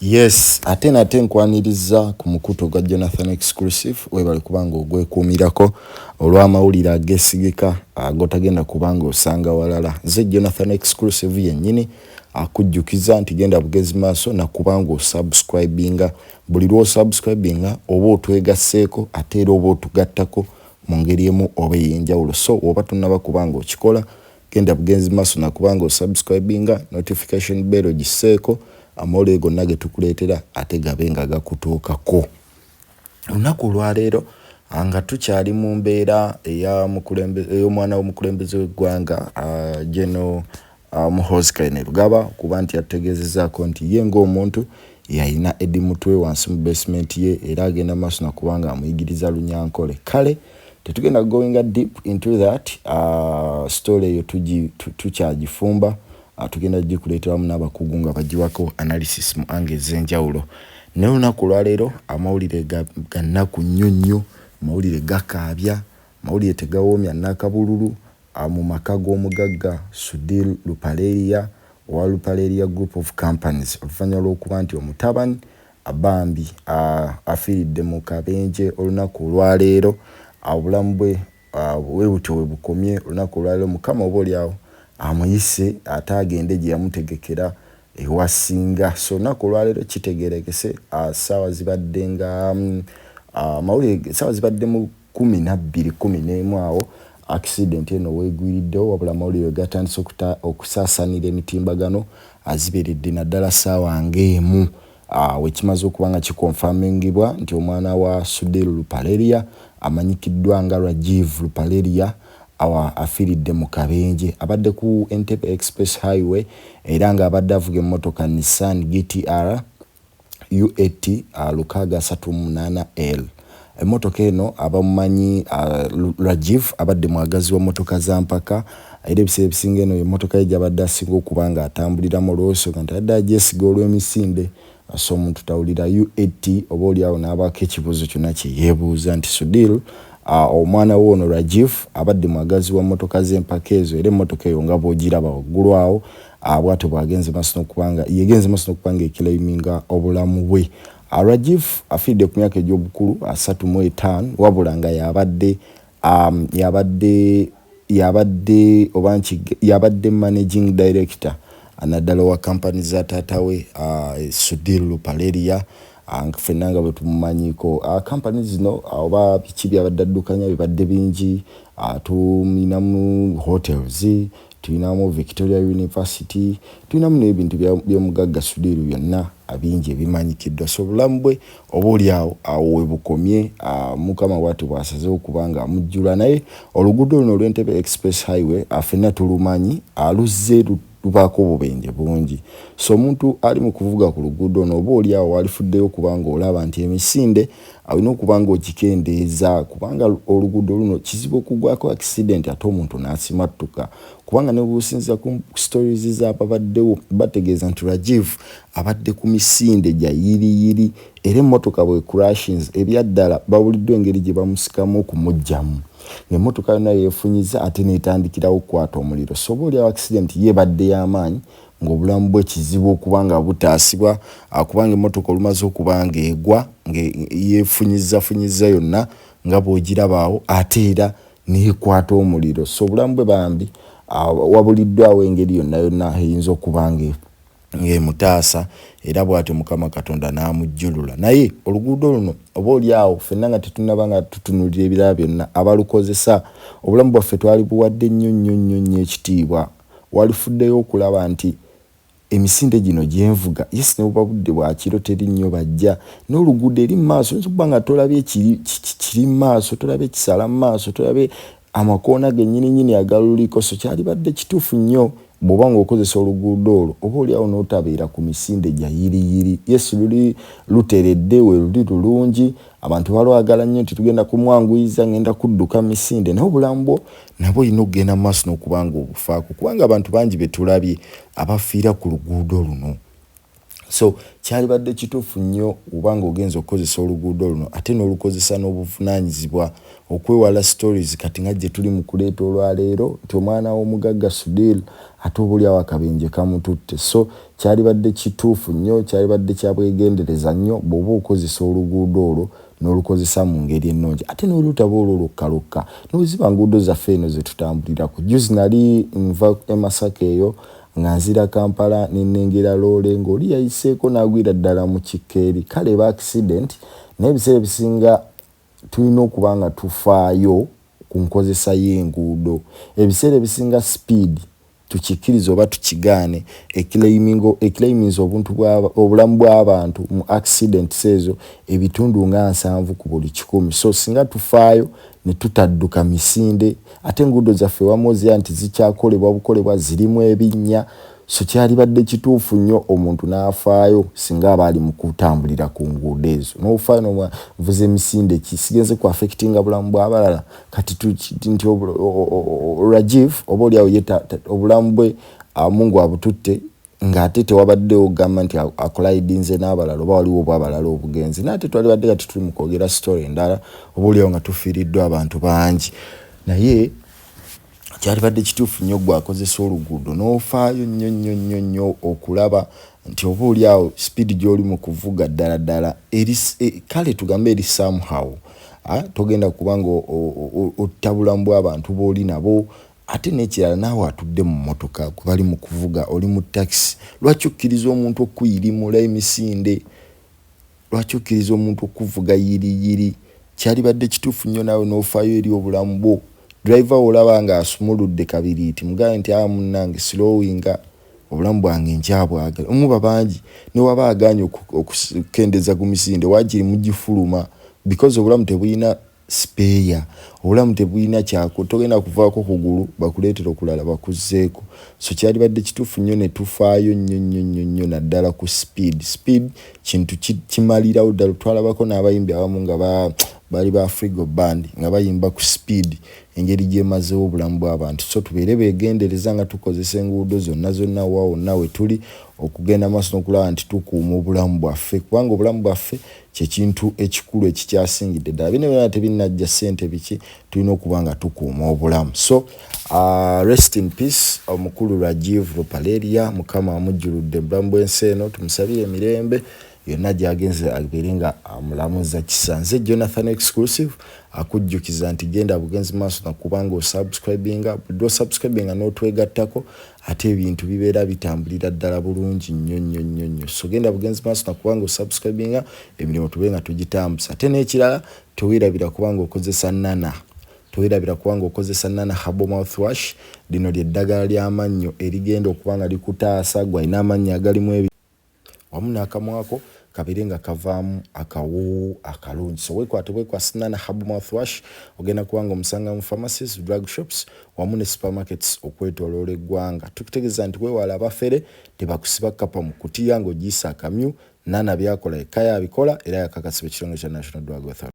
Yes, ate nkwaniriza ku mukuto gwa Jonathan Exclusive webali kubanga ogwekuumirako olw'amawulire agesigika agotagenda kubanga osanga walala. Nze Jonathan Exclusive yennyini akujjukiza nti genda bugezi maaso na kubanga osubscribinga. Buli lwo subscribinga oba otwegasseeko ate era oba otugattako mu ngeri emu oba ey'enjawulo. So oba tonnaba kubanga okikola genda bugezi maaso na kubanga osubscribinga, notification bell ogisseeko. Amawulire gonna ge tukuleetera ate gabe nga gakutuukako. Olunaku lwaleero nga tukyali mu mbeera ey'omwana w'omukulembeze w'eggwanga General Muhoozi Kainerugaba kuba nti ategeezezzaako nti ye ng'omuntu yalina Eddie Mutwe wansi mu basement ye era agenda maaso na kubanga amuyigiriza Lunyankole. Kale tetugenda going deep into that story eyo tukyagifumba. Tugenda gikuleeteramu n'abakugu nga bagiwako analysis mu ange ez'enjawulo. Naye olunaku lwaleero amawulire ga nnaku nnyo nnyo, amawulire gakaabya, amawulire tegawoomya nnakabululu mu maka g'omugagga Sudil Lupaleria owa Lupaleria Group of Companies oluvannyuma lw'okuba nti omutabani Bambi afiiridde mu kabenje olunaku olwaleero. Obulamu bwe butyo bwe bukomye olunaku olwaleero. Mukama oba oliawo amuyise ate agende gye yamutegekera ewasinga. So olunaku olwaleero kitegeerekese ssaawa zibadde nga amawulire ssaawa zibadde mu 12:11 awo accident eno weegwiriddewo, wabula amawulire gatandise okusaasaanira emitimbagano aziberedde naddala ssaawa ng'emu wekimaze okuba nga kikonfamingibwa nti omwana wa Sudil Lupaleria amanyikiddwa nga Rajiv Lupaleria afiiridde mu kabenje. Abadde ku Entebbe Express Highway era nga abadde avuga emmotoka Nissan GTR U80 638L. Emmotoka eno abamumanyi Rajiv abadde mwagazi wa mmotoka za mpaka era ebiseera ebisinga eno emmotoka ye gy'abadde asinga okuba nga atambuliramu olw'oso nga abadde agyesiga olw'emisinde. So omuntu tawulira U80 oba oliawo n'abaako ekibuuzo kyonna kye yeebuuza nti Sudil omwana w'ono Rajiv abadde mwagazi wa mmotoka z'empaka ezo era emmotoka eyo nga bw'ogiraba waggulu awo bw'atyo bw'agenze maaso n'okuba nga ekiraiminga obulamu bwe. Rajiv afiiridde ku myaka egy'obukulu 35 wabula nga yabadde managing director naddala wa kampani za taata we Sudil Lupaleria. Ffenna nga bwe tumumanyiko kampani zino oba biki byabadde addukanya bibadde bingi. Tulinamu hotels, tulinamu Victoria University, tulinamu n'ebintu by'omugagga Sudil byonna bingi ebimanyikiddwa. So obulamu bwe oba oliawo we bukomye. Mukama bw'ati bw'asazeewo okuba nga amujjula. Naye oluguudo luno olw'Entebbe Express Highway ffenna tulumanyi luzze lubaako obubenje bungi. So omuntu ali mu kuvuga ku luguudo ono oba oliawo walifuddeyo okuba nga olaba nti emisinde alina okuba nga ogikendeeza kubanga oluguudo luno kizibu okugwako accident ate omuntu n'asimattuka. Kubanga ne bw'osinziira ku stories z'ababaddewo bategeeza nti Rajiv abadde ku misinde gya yiriyiri era emmotoka bwe crashings ebyaddala bawuliddwa engeri gye bamusikamu okumuggyamu. Emmotoka yonna yeefunyiza ate n'etandikirawo okukwata omuliro. So oba oliawo accident yeebadde y'amaanyi ng'obulamu bwe kizibu okuba nga butaasibwa kubanga emmotoka olumaze okuba nga egwa yeefunyiza yonna nga bw'ogiraba awo ate era n'ekwata omuliro. So obulamu bwe bambi wabuliddwawo engeri yonna eyinza okuba ng'emutaasa era bw'atyo Mukama Katonda n'amujjulula. Naye oluguudo luno oba oliawo ffenna nga tetunnaba nga tutunuulira ebirala byonna abalukozesa obulamu bwaffe twali buwadde nnyo ekitiibwa. Walifuddeyo okulaba nti emisinde gino gyenvuga yes ne buba budde bwa kiro teri nnyo bajja n'oluguudo eri maaso oyinza okuba nga tolabye kiri maaso, tolabye kisala maaso, tolabye amakoona gennyini agaluliko. So kyali badde kituufu nnyo bw'oba ng'okozesa oluguudo olwo oba oliawo n'otabeera ku misinde gya yiriyiri. Yes luli luteredde we luli lulungi abantu balwagala nnyo nti tugenda kumwanguyiza ngenda kudduka misinde naye obulamu bwo nabwo olina okugenda mu maaso n'okuba nga obufaako kubanga abantu bangi be tulabye abafiira ku luguudo luno. So kyali badde kituufu nnyo obanga ogenza okukozesa oluguudo luno ate n'olukozesa n'obuvunaanyizibwa okwewala stories kati nga gye tuli mu kuleeta olwaleero nti omwana w'omugagga Sudil ate obulyawo akabenje kamututte. So kyali badde kituufu nnyo, kyali badde kya bwegendereza nnyo bw'oba okozesa oluguudo olwo n'olukozesa mu ngeri ennungi ate n'olutaba olwo lukkalukka n'oziba nguudo zaffe eno ze tutambulirako. Juzi nali nva e Masaka eyo nga nzira Kampala n'ennengera loole ng'oli yayiseeko n'agwira ddala mu kikeeri. Kale ba accident n'ebiseera ebisinga tulina okuba nga tufaayo ku nkozesa y'enguudo. Ebiseera ebisinga speed tukikkiriza oba tukigaane eclaimings obulamu bw'abantu mu accidents ezo ebitundu nga 7 ku buli 100. So singa tufaayo ne tutadduka misinde ate enguudo zaffe wamozya nti zikyakolebwa bukolebwa zirimu ebinnya. So kyali badde kituufu nnyo omuntu n'afaayo singa abaali mu kutambulira ku nguudo ezo n'ofaayo n'omuvuza emisinde kisigenze ku affectinga bulamu bw'abalala. Kati nti Rajiv oba oliawo obulamu bwe Mungu abututte ng'ate tewabaddewo gamba nti akolaidinze n'abalala oba waliwo obw'abalala obugenzi. N'ate twali badde kati tuli mu kwogera story endala oba oliawo nga tufiiriddwa abantu bangi. Naye kyali badde kituufu nnyo gwakozesa oluguudo n'ofaayo nnyo okulaba nti oba oliawo speed gy'oli mu kuvuga ddala kale tugambe eri somehow togenda kuba nga otta bulamu bw'abantu b'oli nabo. Ate n'ekirala naawe atudde mu mmotoka gwe bali mu kuvuga oli mu taxi. Lwaki okkiriza omuntu okuyirimula emisinde? Lwaki okkiriza omuntu okuvuga yiriyiri? Kyali badde kituufu nnyo naawe n'ofaayo eri obulamu bwo. Driver olaba nga asumuludde kabiriiti mugaye nti munnange slowinga obulamu bwange nkyabwagala. Omuba bangi ne waba aganye okukendeza ku misinde waagiri mugifuluma because obulamu tebulina spare, obulamu tebulina kyako togenda kuvaako kugulu bakuleetera okulala bakuzzeeko. So kyali badde kituufu nnyo ne tufaayo nnyo naddala ku speed kintu kimalirawo ddala. Twalabako n'abayimbi abamu nga bali ba Frigo Band nga bayimba ku speed engeri gyemazeewo obulamu bw'abantu. So tubeere beegendereza nga tukozesa enguudo zonna wawonna we tuli okugenda maaso n'okulaba nti tukuuma obulamu bwaffe kubanga obulamu bwaffe kyekintu ekikulu ekikyasingidde ddala. Bino byonna tebinnajja ssente biki tulina okuba nga tukuuma obulamu. So rest in peace omukulu Rajiv Rupaleria, Mukama amujjuludde bulamu bw'ensi eno, tumusabire emirembe yonna gy'agenze abeere nga amulamuza kisa. Nze Jonathan Exclusive akujjukiza nti genda bugenzi maaso nakubanga osubscribinga budde osubscribinga n'otwegattako ate ebintu bibeera bitambulira ddala bulungi nnyo. So genda bugenzi maaso nakubanga osubscribinga emirimu tube nga tugitambuza. Ate n'ekirala teweerabira kubanga okozesa Nana Herbal Mouthwash. Lino ly'eddagala ly'amannyo erigenda okuba nga likutaasa gwalina amannyo agalimu wamu n'akamwako kabeere nga kavaamu akawo akalungi. So weekwase Nana Herbal Mouthwash ogenda kuba nga omusanga mu pharmacies, drug shops wamu ne supermarkets okwetooloola eggwanga. Tukutegeeza nti weewala abafere tebakusiba kapa mu kutiya ng'ogiyisa akamyu. Nana byakola ekka yabikola era yakakasibwa ekitongole kya National Drug Authority.